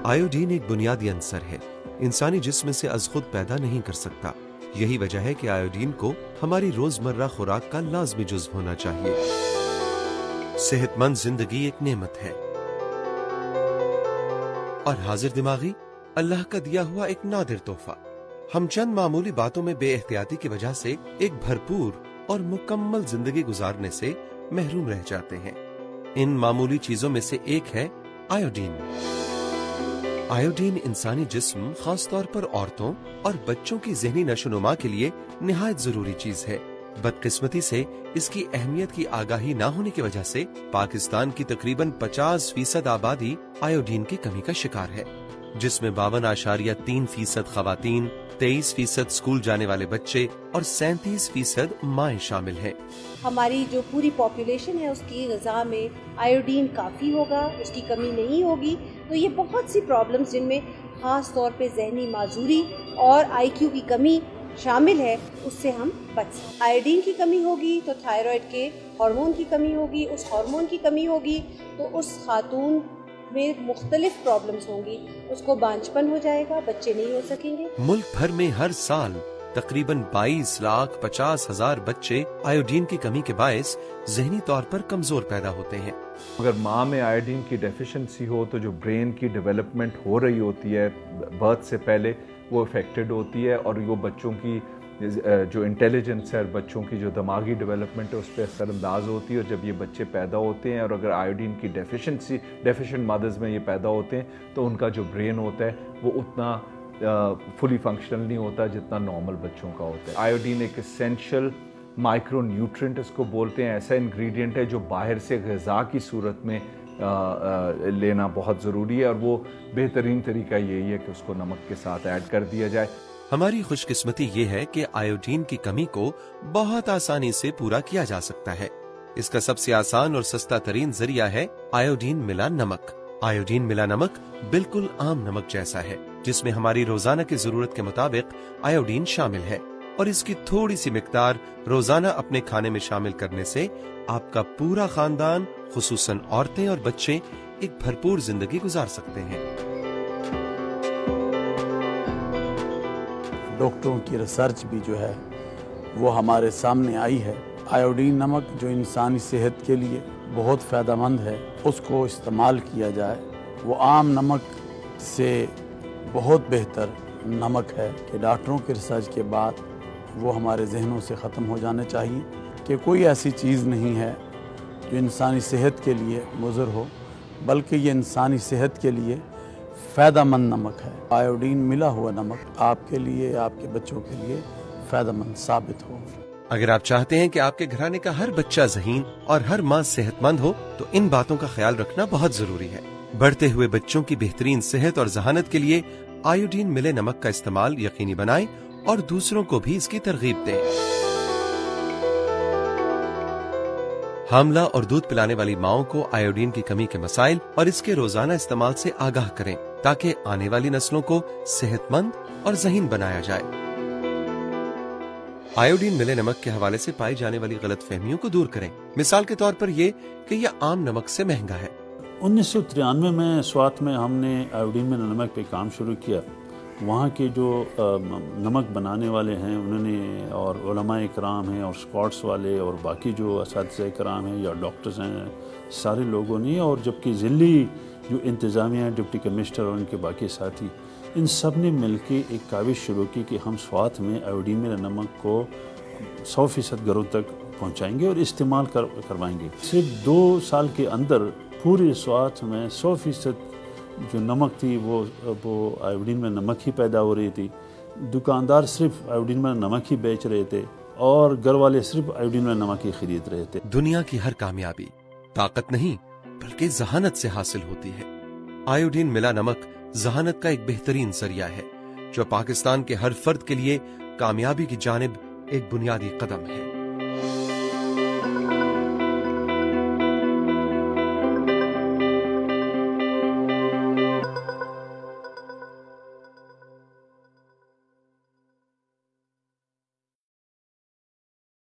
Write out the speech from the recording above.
Iodine ایک بنیادی عنصر ہے، انسانی جسم سے از خود پیدا نہیں کر سکتا۔ یہی وجہ ہے کہ آیوڈین کو ہماری روزمرہ خوراک کا لازمی جزو ہونا چاہیے۔ صحت مند زندگی ایک نعمت ہے اور حاضر دماغی اللہ کا دیا ہوا ایک نادر تحفہ۔ ہم چند معمولی باتوں میں بے احتیاطی کی وجہ سے ایک بھرپور اور مکمل زندگی گزارنے سے محروم رہ جاتے ہیں۔ ان معمولی چیزوں میں سے ایک ہے آیوڈین۔ آیوڈین انسانی جسم، خاص طور پر عورتوں اور بچوں کی ذہنی نشو و نما کے لیے نہایت ضروری چیز ہے۔ بدقسمتی سے اس کی اہمیت کی آگاہی نہ ہونے کی وجہ سے پاکستان کی تقریباً 50% آبادی آیوڈین کی کمی کا شکار ہے، جس میں 52.3% خواتین، 23% اسکول جانے والے بچے اور 37% مائیں شامل ہیں۔ ہماری جو پوری پاپولیشن ہے اس کی غذا میں آیوڈین کافی ہوگا، اس کی کمی نہیں ہوگی، تو یہ بہت سی پرابلمز جن میں خاص طور پہ ذہنی معذوری اور آئی کیو کی کمی شامل ہے، اس سے ہم بچ سکتے۔ آیوڈین کی کمی ہوگی تو تھائرائیڈ کے ہارمون کی کمی ہوگی، اس ہارمون کی کمی ہوگی تو اس خاتون میں مختلف پرابلمز ہوں گی، اس کو بانجپن ہو جائے گا، بچے نہیں ہو سکیں گے۔ ملک بھر میں ہر سال تقریباً 22,50,000 بچے آیوڈین کی کمی کے باعث ذہنی طور پر کمزور پیدا ہوتے ہیں۔ اگر ماں میں آیوڈین کی ڈیفیشنسی ہو تو جو برین کی ڈیولپمنٹ ہو رہی ہوتی ہے برتھ سے پہلے وہ افیکٹڈ ہوتی ہے، اور وہ بچوں کی جو انٹیلیجنس ہے اور بچوں کی جو دماغی ڈیولپمنٹ ہے اس پہ اثر انداز ہوتی ہے۔ اور جب یہ بچے پیدا ہوتے ہیں اور اگر آیوڈین کی ڈیفیشنٹ مدرز میں یہ پیدا ہوتے ہیں تو ان کا جو برین ہوتا ہے وہ اتنا فلی فنکشنل نہیں ہوتا جتنا نارمل بچوں کا ہوتا ہے۔ آیوڈین ایک اسینشل مائکرو نیوٹرینٹ اس کو بولتے ہیں، ایسا انگریڈینٹ ہے جو باہر سے غذا کی صورت میں لینا بہت ضروری ہے، اور وہ بہترین طریقہ یہی ہے کہ اس کو نمک کے ساتھ ایڈ کر دیا جائے۔ ہماری خوش قسمتی یہ ہے کہ آیوڈین کی کمی کو بہت آسانی سے پورا کیا جا سکتا ہے۔ اس کا سب سے آسان اور سستا ترین ذریعہ ہے آیوڈین ملا نمک۔ آیوڈین ملا نمک بالکل عام نمک جیسا ہے، جس میں ہماری روزانہ کی ضرورت کے مطابق آیوڈین شامل ہے، اور اس کی تھوڑی سی مقدار روزانہ اپنے کھانے میں شامل کرنے سے آپ کا پورا خاندان، خصوصاً عورتیں اور بچے، ایک بھرپور زندگی گزار سکتے ہیں۔ ڈاکٹروں کی ریسرچ بھی جو ہے وہ ہمارے سامنے آئی ہے۔ آیوڈین نمک جو انسانی صحت کے لیے بہت فائدہ مند ہے، اس کو استعمال کیا جائے۔ وہ عام نمک سے بہت بہتر نمک ہے کہ ڈاکٹروں کے ریسرچ کے بعد وہ ہمارے ذہنوں سے ختم ہو جانے چاہیے کہ کوئی ایسی چیز نہیں ہے جو انسانی صحت کے لیے مضر ہو، بلکہ یہ انسانی صحت کے لیے فائدہ مند نمک ہے۔ آیوڈین ملا ہوا نمک آپ کے لیے، آپ کے بچوں کے لیے فائدہ مند ثابت ہو۔ اگر آپ چاہتے ہیں کہ آپ کے گھرانے کا ہر بچہ ذہین اور ہر ماں صحت مند ہو تو ان باتوں کا خیال رکھنا بہت ضروری ہے۔ بڑھتے ہوئے بچوں کی بہترین صحت اور ذہانت کے لیے آیوڈین ملے نمک کا استعمال یقینی بنائیں اور دوسروں کو بھی اس کی ترغیب دیں۔ حاملہ اور دودھ پلانے والی ماؤں کو آیوڈین کی کمی کے مسائل اور اس کے روزانہ استعمال سے آگاہ کریں تاکہ آنے والی نسلوں کو صحت مند اور ذہین بنایا جائے۔ آیوڈین ملے نمک کے حوالے سے پائی جانے والی غلط فہمیوں کو دور کریں، مثال کے طور پر یہ کہ یہ عام نمک سے مہنگا ہے۔ 1993 میں سوات میں ہم نے آیوڈین ملے نمک پہ کام شروع کیا۔ وہاں کے جو نمک بنانے والے ہیں انہوں نے، اور علماء اکرام ہیں اور اسکواٹس والے اور باقی جو اساتذہ اکرام ہیں یا ڈاکٹرز ہیں، سارے لوگوں نے، اور جبکہ ضلعی جو انتظامیہ ڈپٹی کمشنر اور ان کے باقی ساتھی، ان سب نے مل کے ایک کاوش شروع کی کہ ہم سوات میں آیوڈین ملے نمک کو 100% گھروں تک پہنچائیں گے اور استعمال کروائیں گے۔ صرف 2 سال کے اندر پورے سوات میں 100% جو نمک تھی وہ آیوڈین میں نمک ہی پیدا ہو رہی تھی۔ دکاندار صرف آیوڈین میں نمک ہی بیچ رہے تھے اور گھر والے صرف آیوڈین میں نمک ہی خرید رہے تھے۔ دنیا کی ہر کامیابی طاقت نہیں بلکہ ذہانت سے حاصل ہوتی ہے۔ آیوڈین ملا نمک ذہانت کا ایک بہترین ذریعہ ہے جو پاکستان کے ہر فرد کے لیے کامیابی کی جانب ایک بنیادی قدم ہے۔